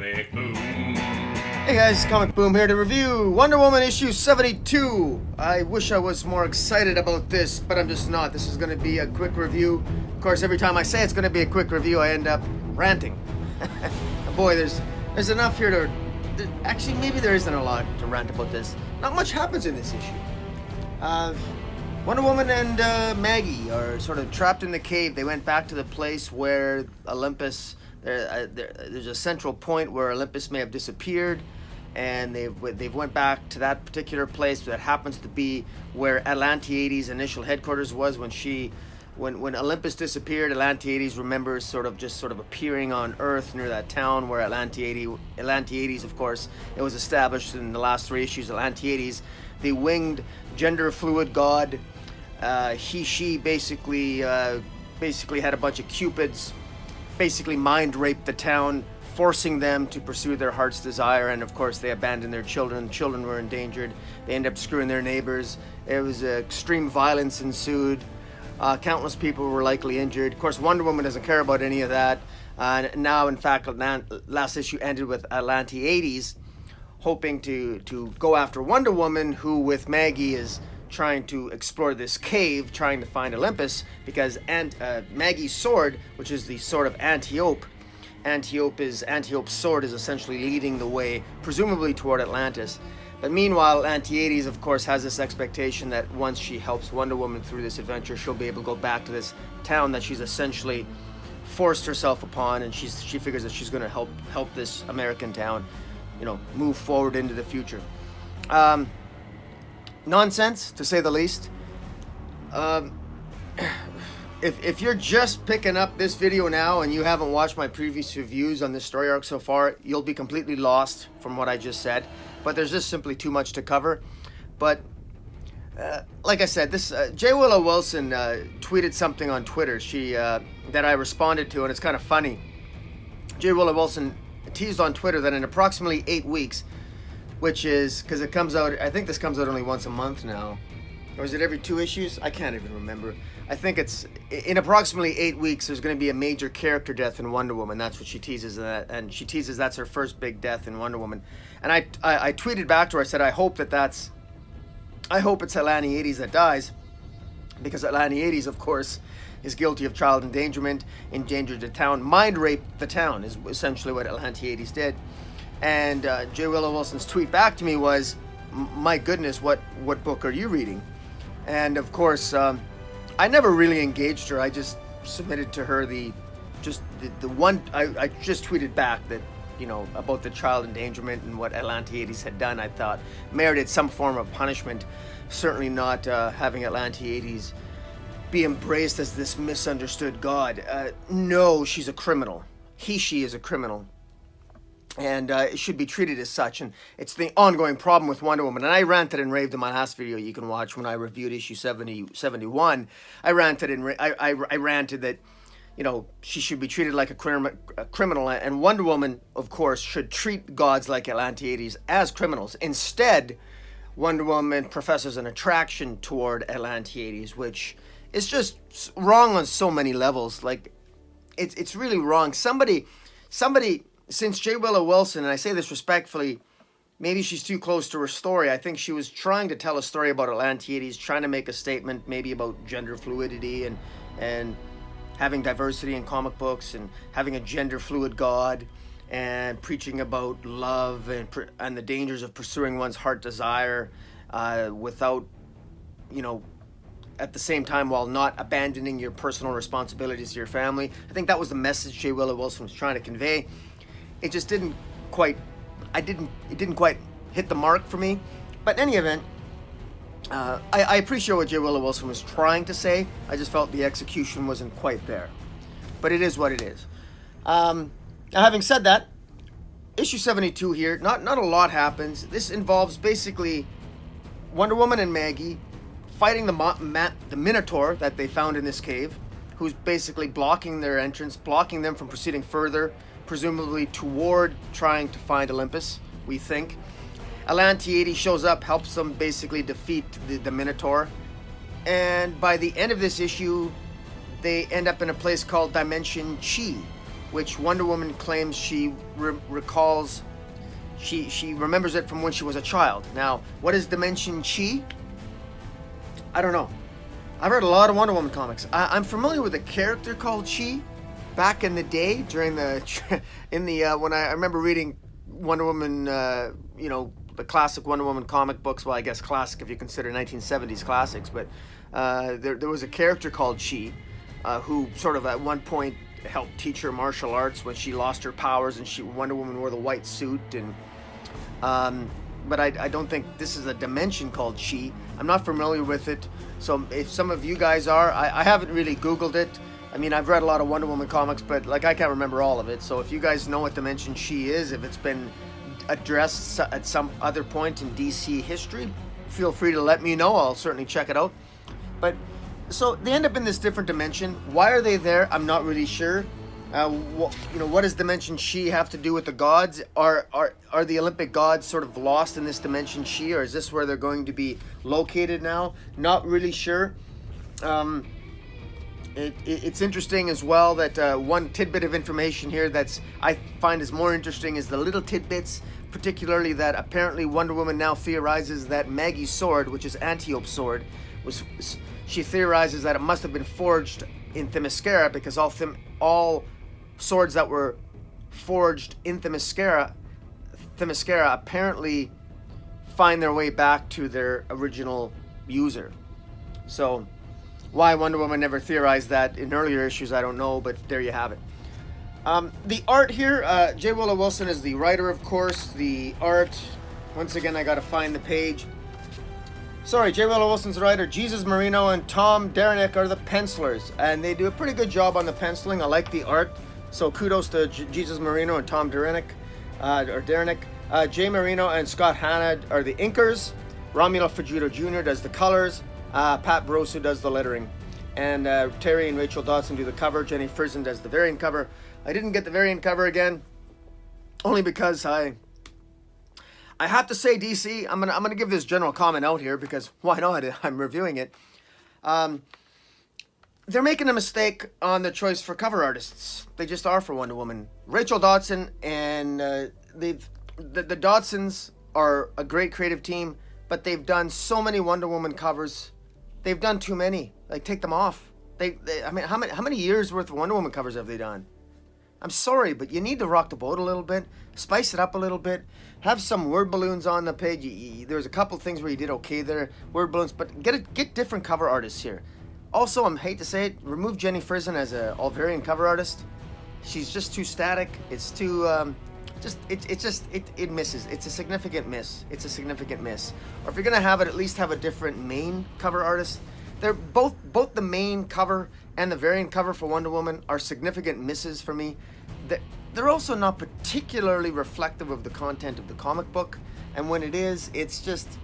Comic Boom. Hey guys, Comic Boom here to review Wonder Woman issue 72. I wish I was more excited about this, but I'm just not. This is going to be a quick review. Of course, every time I say it's going to be a quick review, I end up ranting. Boy, there's enough here to... Actually, maybe there isn't a lot to rant about this. Not much happens in this issue. Wonder Woman and Maggie are sort of trapped in the cave. They went back to the place where Olympus... there's a central point where Olympus may have disappeared, and they've went back to that particular place that happens to be where Atlantiades' initial headquarters was when Olympus disappeared. Atlantiades remembers sort of appearing on Earth near that town where Atlantiades, of course, it was established in the last 3 issues. Atlantiades, the winged gender fluid god, she basically had a bunch of cupids, basically mind raped the town, forcing them to pursue their heart's desire, and of course they abandoned their children. Children were endangered. They ended up screwing their neighbors. There was extreme violence ensued. Countless people were likely injured. Of course, Wonder Woman doesn't care about any of that. Now, in fact, last issue ended with Atlantiades hoping to go after Wonder Woman, who with Maggie is trying to explore this cave, trying to find Olympus, because Maggie's sword, which is the sword of Antiope's sword is essentially leading the way, presumably toward Atlantis. But meanwhile, Antiope, of course, has this expectation that once she helps Wonder Woman through this adventure, she'll be able to go back to this town that she's essentially forced herself upon, and she figures that she's going to help this American town, move forward into the future. Nonsense, to say the least. If you're just picking up this video now and you haven't watched my previous reviews on this story arc so far, you'll be completely lost from what I just said. But there's just simply too much to cover. But like I said, this J. Willow Wilson tweeted something on Twitter that I responded to, and it's kind of funny. J. Willow Wilson teased on Twitter that in approximately 8 weeks, which is, because it comes out, I think this comes out only once a month now. Or is it every 2 issues? I can't even remember. I think it's, in approximately 8 weeks, there's going to be a major character death in Wonder Woman. That's what she teases, and she teases that's her first big death in Wonder Woman. And I tweeted back to her, I said, I hope it's Atlantiades that dies, because Atlantiades, of course, is guilty of child endangerment, endangered the town, mind raped the town, is essentially what Atlantiades did. And J. Willow Wilson's tweet back to me was, my goodness, what book are you reading? And of course, I never really engaged her. I just submitted to her the one, I just tweeted back that, about the child endangerment and what Atlantiades had done, I thought merited some form of punishment. Certainly not having Atlantiades be embraced as this misunderstood god. No, she's a criminal. She is a criminal. And it should be treated as such, and it's the ongoing problem with Wonder Woman. And I ranted and raved in my last video you can watch when I reviewed issue 71. I ranted that, she should be treated like a criminal, and Wonder Woman, of course, should treat gods like Atlantiades as criminals. Instead, Wonder Woman professes an attraction toward Atlantiades, which is just wrong on so many levels. Like, it's really wrong. Somebody, since J. Willow Wilson, and I say this respectfully, maybe she's too close to her story. I think she was trying to tell a story about Atlantiades, trying to make a statement maybe about gender fluidity and having diversity in comic books and having a gender fluid god and preaching about love and the dangers of pursuing one's heart desire without, at the same time, while not abandoning your personal responsibilities to your family. I think that was the message J. Willow Wilson was trying to convey. It just didn't quite hit the mark for me. But in any event, I appreciate what J. Willow Wilson was trying to say. I just felt the execution wasn't quite there. But it is what it is. Now, having said that, issue 72 here, not a lot happens. This involves basically Wonder Woman and Maggie fighting the Minotaur that they found in this cave, who's basically blocking their entrance, blocking them from proceeding further, presumably toward trying to find Olympus, we think. Atlantiades shows up, helps them basically defeat the Minotaur. And by the end of this issue, they end up in a place called Dimension Chi, which Wonder Woman claims she recalls. She remembers it from when she was a child. Now, what is Dimension Chi? I don't know. I've read a lot of Wonder Woman comics. I'm familiar with a character called Chi. Back in the day, during the when I remember reading Wonder Woman, the classic Wonder Woman comic books. Well, I guess classic if you consider 1970s classics. But there was a character called Chi, who sort of at one point helped teach her martial arts when she lost her powers, and Wonder Woman wore the white suit. And but I don't think this is a dimension called Chi. I'm not familiar with it. So if some of you guys are, I haven't really Googled it. I mean, I've read a lot of Wonder Woman comics, but I can't remember all of it. So if you guys know what Dimension Chi is, if it's been addressed at some other point in DC history, feel free to let me know. I'll certainly check it out. But so they end up in this different dimension. Why are they there? I'm not really sure. What does Dimension Chi have to do with the gods? Are the Olympic gods sort of lost in this Dimension Chi, or is this where they're going to be located now? Not really sure. It's interesting as well that one tidbit of information here that's I find is more interesting is the little tidbits, particularly that apparently Wonder Woman now theorizes that Maggie's sword, which is Antiope's sword, she theorizes that it must have been forged in Themyscira, because all swords that were forged in Themyscira apparently find their way back to their original user. So why Wonder Woman never theorized that in earlier issues, I don't know, but there you have it. The art here, J. Willow Wilson is the writer, of course. The art, once again, I gotta find the page. Sorry, J. Willow Wilson's the writer. Jesus Marino and Tom Derenick are the pencilers, and they do a pretty good job on the penciling. I like the art, so kudos to Jesus Marino and Tom Derenick, Jay Marino and Scott Hanna are the inkers. Romulo Fajudo Jr. does the colors. Pat Brosu does the lettering. And Terry and Rachel Dodson do the cover. Jenny Frison does the variant cover. I didn't get the variant cover again, only because I have to say, DC, I'm gonna give this general comment out here, because why not? I'm reviewing it. They're making a mistake on their choice for cover artists. They just are for Wonder Woman. Rachel Dodson and the Dodsons are a great creative team, but they've done so many Wonder Woman covers. They've done too many. Like, take them off. I mean, how many years worth of Wonder Woman covers have they done? I'm sorry, but you need to rock the boat a little bit, spice it up a little bit, have some word balloons on the page. There's a couple things where you did okay there, word balloons, but get different cover artists here. Also, I hate to say it, remove Jenny Frison as a all-variant cover artist. She's just too static. It's too it misses. It's a significant miss. It's a significant miss. Or if you're gonna have it, at least have a different main cover artist. They're both the main cover and the variant cover for Wonder Woman are significant misses for me. They're also not particularly reflective of the content of the comic book, and when it is, it's just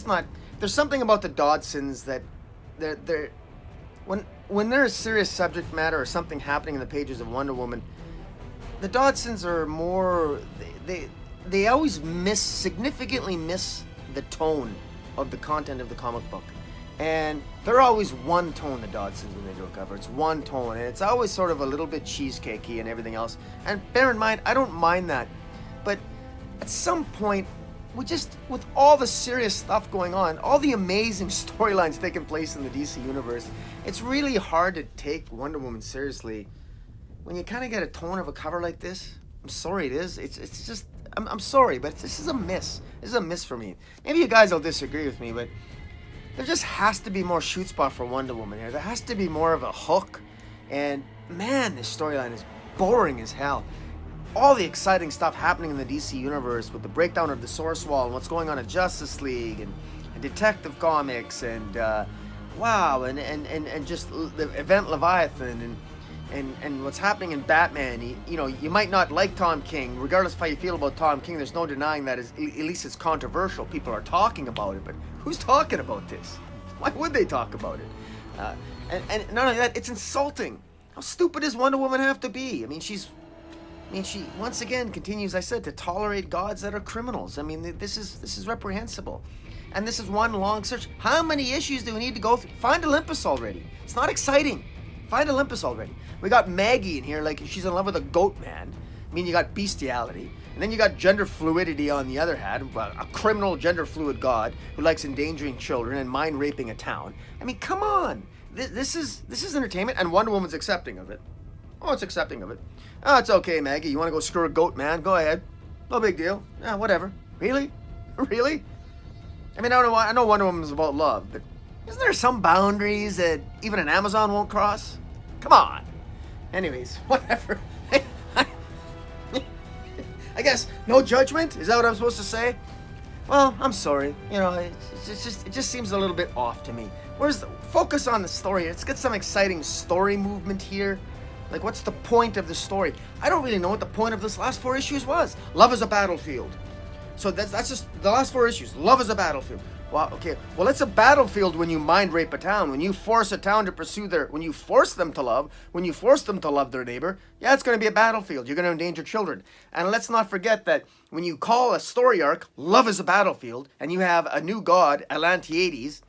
not. There's something about the Dodsons that they're when there's serious subject matter or something happening in the pages of Wonder Woman, the Dodsons are more. They always significantly miss the tone of the content of the comic book. And they're always one tone, the Dodsons, when they do a cover. It's one tone, and it's always sort of a little bit cheesecakey and everything else. And bear in mind, I don't mind that. But at some point, with all the serious stuff going on, all the amazing storylines taking place in the DC universe, it's really hard to take Wonder Woman seriously when you kind of get a tone of a cover like this. I'm sorry, it is. It's just, I'm sorry, but this is a miss. This is a miss for me. Maybe you guys will disagree with me, but there just has to be more shoot spot for Wonder Woman here. There has to be more of a hook. And man, this storyline is boring as hell. All the exciting stuff happening in the DC universe with the breakdown of the Source Wall and what's going on in Justice League and Detective Comics and wow, and just the event Leviathan and what's happening in Batman. You might not like Tom King. Regardless of how you feel about Tom King, there's no denying that at least it's controversial. People are talking about it, but who's talking about this? Why would they talk about it? And not only that, it's insulting. How stupid does Wonder Woman have to be? She once again continues, I said, to tolerate gods that are criminals. I mean, this is reprehensible. And this is one long search. How many issues do we need to go through? Find Olympus already. It's not exciting. Find Olympus already. We got Maggie in here, like she's in love with a goat man. I mean, you got bestiality. And then you got gender fluidity on the other hand, a criminal gender fluid god who likes endangering children and mind raping a town. I mean, come on. This is entertainment, and Wonder Woman's accepting of it. Oh, it's accepting of it. Oh, it's okay, Maggie. You want to go screw a goat man? Go ahead. No big deal. Yeah, whatever. Really? Really? I mean, I know Wonder Woman's about love, but isn't there some boundaries that even an Amazon won't cross? Come on. Anyways, whatever. I guess no judgment? Is that what I'm supposed to say? Well, I'm sorry. You know, it just seems a little bit off to me. Focus on the story. Let's get some exciting story movement here. Like, what's the point of the story? I don't really know what the point of this last 4 issues was. Love is a battlefield. So that's just the last 4 issues. Love is a battlefield. Well, okay. Well, it's a battlefield when you mind rape a town. When you force a town to pursue when you force them to love, when you force them to love their neighbor, yeah, it's going to be a battlefield. You're going to endanger children. And let's not forget that when you call a story arc, love is a battlefield, and you have a new god, Atlantiades,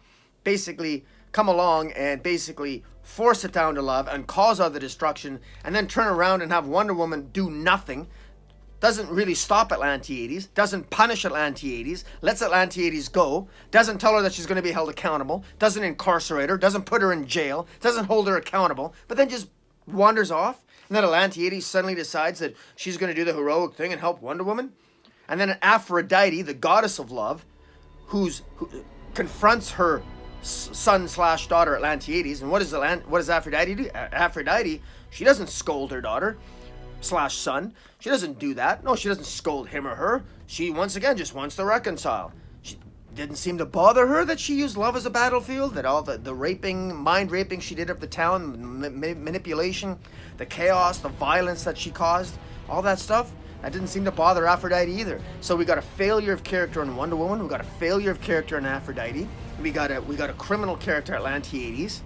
basically come along and basically force a town to love and cause other destruction, and then turn around and have Wonder Woman do nothing, doesn't really stop Atlantiades, doesn't punish Atlantiades, lets Atlantiades go, doesn't tell her that she's going to be held accountable, doesn't incarcerate her, doesn't put her in jail, doesn't hold her accountable, but then just wanders off, and then Atlantiades suddenly decides that she's going to do the heroic thing and help Wonder Woman, and then Aphrodite, the goddess of love, who confronts her son/daughter Atlantiades. And what does Aphrodite do? Aphrodite, she doesn't scold her daughter/son. She doesn't do that. No, she doesn't scold him or her. She once again just wants to reconcile. She didn't seem to bother her that she used love as a battlefield, that all the raping, mind raping she did of the town, manipulation, the chaos, the violence that she caused, all that stuff, that didn't seem to bother Aphrodite either. So we got a failure of character in Wonder Woman, we got a failure of character in Aphrodite, we got a criminal character, Atlantiades.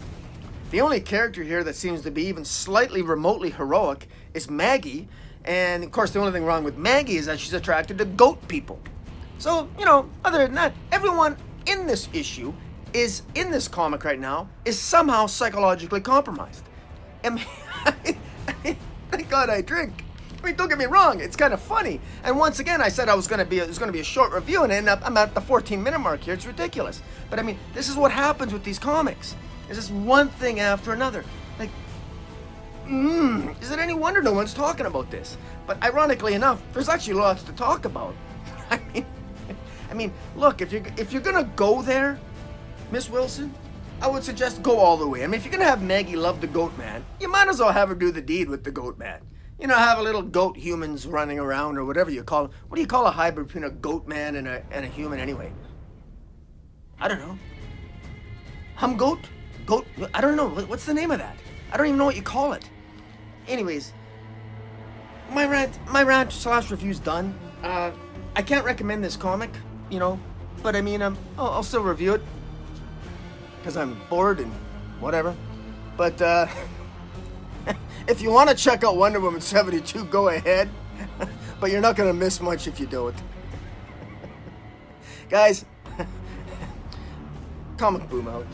The only character here that seems to be even slightly remotely heroic is Maggie, and of course the only thing wrong with Maggie is that she's attracted to goat people. So, you know, other than that, everyone in this issue in this comic right now is somehow psychologically compromised. And thank God I drink. I mean, don't get me wrong, it's kind of funny. And once again, I said it was going to be a short review, and I'm at the 14-minute mark here. It's ridiculous. But I mean, this is what happens with these comics. It's just one thing after another. Like, is it any wonder no one's talking about this? But ironically enough, there's actually lots to talk about. I mean, look, if you're gonna go there, Miss Wilson, I would suggest go all the way. I mean, if you're gonna have Maggie love the goat man, you might as well have her do the deed with the goat man. You know, have a little goat humans running around, or whatever you call them. What do you call a hybrid between a goat man and a human anyway? I don't know. Goat? I don't know. What's the name of that? I don't even know what you call it. Anyways, my rant/review's done. I can't recommend this comic, you know, but I mean, I'll still review it because I'm bored and whatever. But if you want to check out Wonder Woman 72, go ahead. But you're not going to miss much if you do it. Guys, Comic Boom out.